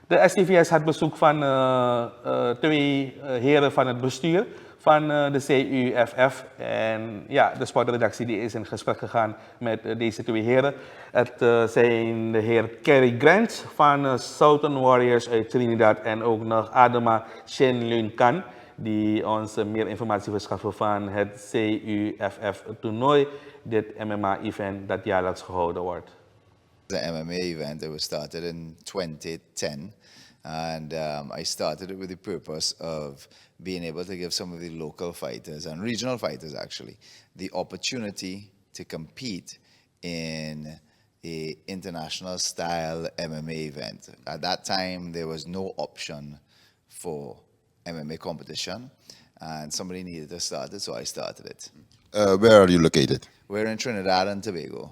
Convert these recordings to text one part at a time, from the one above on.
De STVS had bezoek van twee heren van het bestuur van de CUFF. En ja, de sportredactie die is in gesprek gegaan met deze twee heren. Het zijn de heer Kerry Grant van Southern Warriors uit Trinidad en ook nog Adama Shenlun Kan, die ons meer informatie verschaffen van het CUFF-toernooi, dit MMA-event dat jaarlijks gehouden wordt. The MMA event. It was started in 2010, and I started it with the purpose of being able to give some of the local fighters and regional fighters actually the opportunity to compete in a international style MMA event. At that time, there was no option for MMA competition, and somebody needed to start it, so I started it. Where are you located? We're in Trinidad and Tobago.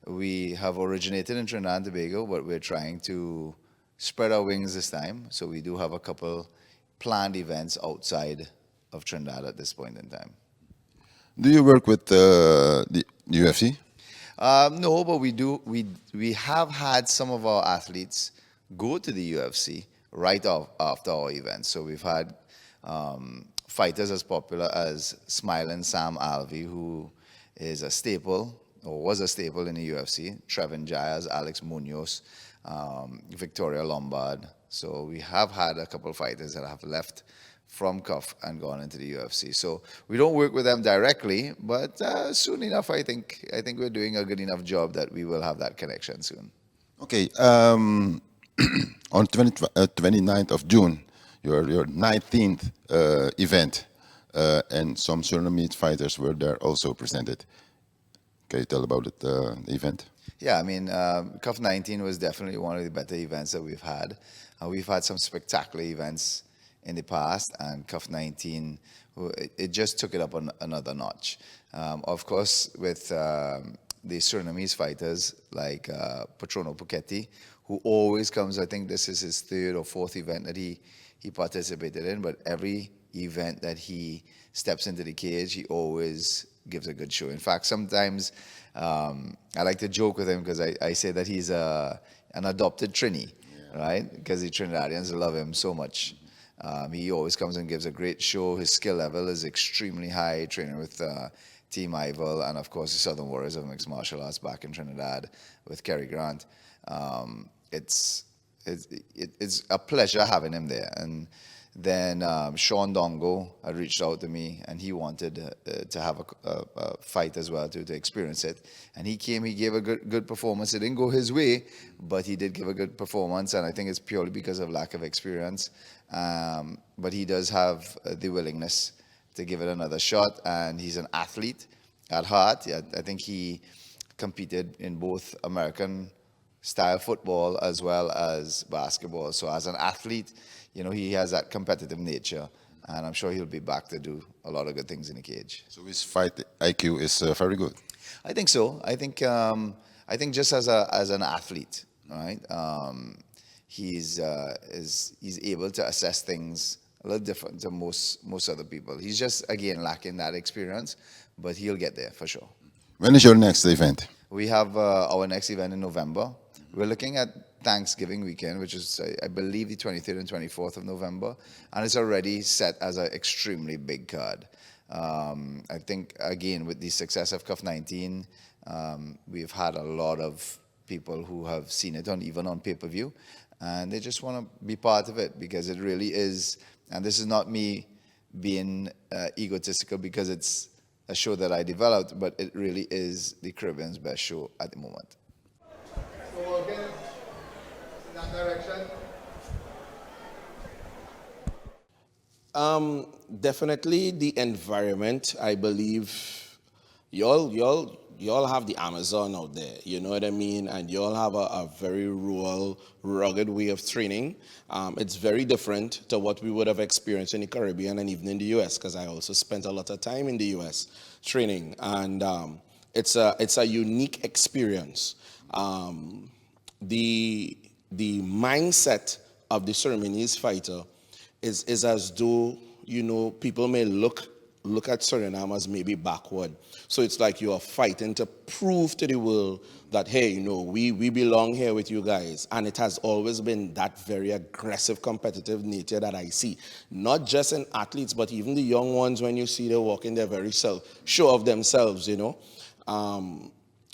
We have originated in Trinidad and Tobago, but we're trying to spread our wings this time. So we do have a couple planned events outside of Trinidad at this point in time. Do you work with the UFC? No, but we do. We have had some of our athletes go to the UFC right after our events. So we've had fighters as popular as Smiling Sam Alvey, who is a staple or was a staple in the UFC, Trevin Giles, Alex Munoz, Victoria Lombard. So we have had a couple of fighters that have left from CUF and gone into the UFC. So we don't work with them directly, but soon enough, I think we're doing a good enough job that we will have that connection soon. Okay. On 29th of June, your 19th event, and some Surinamese fighters were there also presented. Can you tell about the event? Yeah, I mean, CUF 19 was definitely one of the better events that we've had. We've had some spectacular events in the past, and CUF 19, it just took it up on another notch. Of course, with the Surinamese fighters like Patrono Puketti, who always comes, I think this is his third or fourth event that he participated in, but every event that he steps into the cage, he always gives a good show. In fact, sometimes I like to joke with him because I say that he's an adopted Trini, right? Because the Trinidadians love him so much. He always comes and gives a great show. His skill level is extremely high, training with Team Ival and, of course, the Southern Warriors of Mixed Martial Arts back in Trinidad with Kerry Grant. It's a pleasure having him there. And then Sean Dongo had reached out to me, and he wanted to have a fight as well to experience it. And he came, he gave a good performance. It didn't go his way, but he did give a good performance, and I think it's purely because of lack of experience. But he does have the willingness to give it another shot, and he's an athlete at heart. I think he competed in both American style football as well as basketball. So as an athlete, you know, he has that competitive nature, and I'm sure he'll be back to do a lot of good things in the cage. So his fight IQ is very good. I think so. I think just as an athlete, right? He's able to assess things a little different to most other people. He's just, again, lacking that experience, but he'll get there for sure. When is your next event? We have our next event in November. We're looking at Thanksgiving weekend, which is, I believe, the 23rd and 24th of November, and it's already set as an extremely big card. I think, again, with the success of CUF 19, we've had a lot of people who have seen it even on pay-per-view, and they just want to be part of it because it really is, and this is not me being egotistical because it's a show that I developed, but it really is the Caribbean's best show at the moment. So working in that direction. Definitely the environment. I believe y'all have the Amazon out there, you know what I mean? And y'all have a very rural, rugged way of training. It's very different to what we would have experienced in the Caribbean and even in the US, because I also spent a lot of time in the US training. And it's a unique experience. The mindset of the Surinamese fighter is as though, you know, people may look look at Suriname as maybe backward. So it's like you are fighting to prove to the world that, hey, you know, we belong here with you guys. And it has always been that very aggressive, competitive nature that I see. Not just in athletes, but even the young ones, when you see they walk in their very self, show of themselves, you know.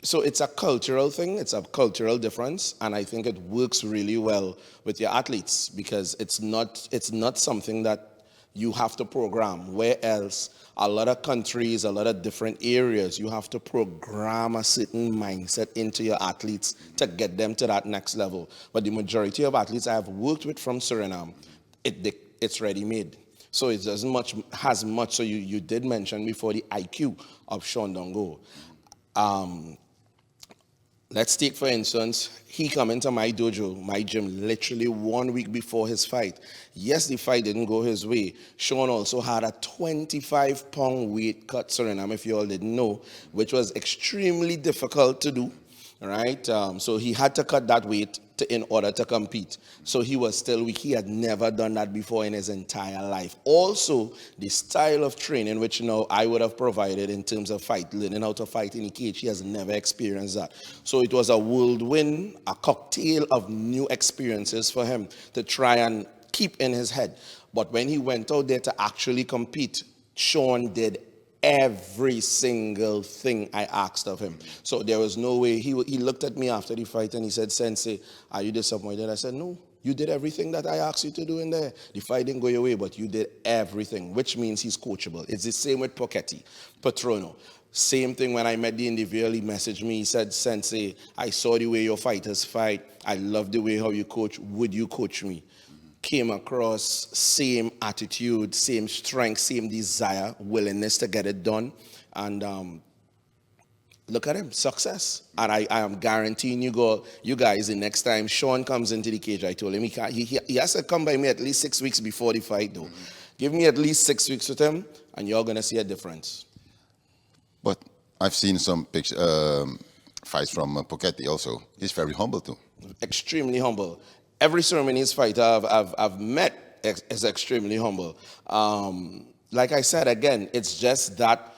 So it's a cultural thing, it's a cultural difference, and I think it works really well with your athletes because it's not something that you have to program. Where else, a lot of countries, a lot of different areas, you have to program a certain mindset into your athletes to get them to that next level. But the majority of athletes I have worked with from Suriname, it's ready-made. So it doesn't has much. So you did mention before the IQ of Sean Dongo. Let's take, for instance, he come into my dojo, my gym, literally 1 week before his fight. Yes, the fight didn't go his way. Sean also had a 25-pound weight cut, Suriname, if you all didn't know, which was extremely difficult to do, right? So he had to cut that weight in order to compete. So he was still weak. He had never done that before in his entire life. Also, the style of training, which now I would have provided in terms of learning how to fight in the cage, he has never experienced that. So it was a whirlwind, a cocktail of new experiences for him to try and keep in his head. But when he went out there to actually compete, Sean did every single thing I asked of him. So there was no way. He looked at me after the fight and he said, "Sensei, are you disappointed?" I said, "No, you did everything that I asked you to do in there. The fight didn't go your way, but you did everything," which means he's coachable. It's the same with Patrono. Same thing when I met the individual, he messaged me, he said, "Sensei, I saw the way your fighters fight. I love the way how you coach. Would you coach me?" Came across same attitude, same strength, same desire, willingness to get it done. And look at him, success. And I am guaranteeing you guys, the next time Sean comes into the cage, I told him he has to come by me at least 6 weeks before the fight, though. Give me at least 6 weeks with him, and you're going to see a difference. But I've seen some fights from Pochetti also. He's very humble too. Extremely humble. Every Surinamese fighter I've met is extremely humble. Like I said, again, it's just that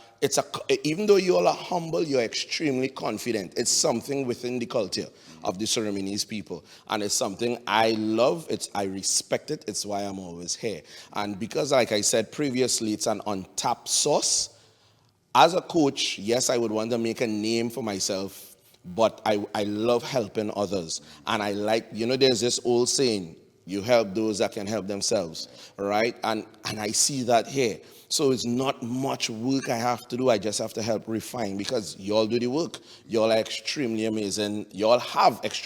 even though you all are humble, you're extremely confident. It's something within the culture of the Surinamese people. And it's something I love. I respect it. It's why I'm always here. And because, like I said previously, it's an untapped sauce. As a coach, yes, I would want to make a name for myself, but I love helping others. And I like, there's this old saying, you help those that can help themselves, right? And I see that here. So it's not much work I have to do. I just have to help refine because y'all do the work. Y'all are extremely amazing. Y'all have extremely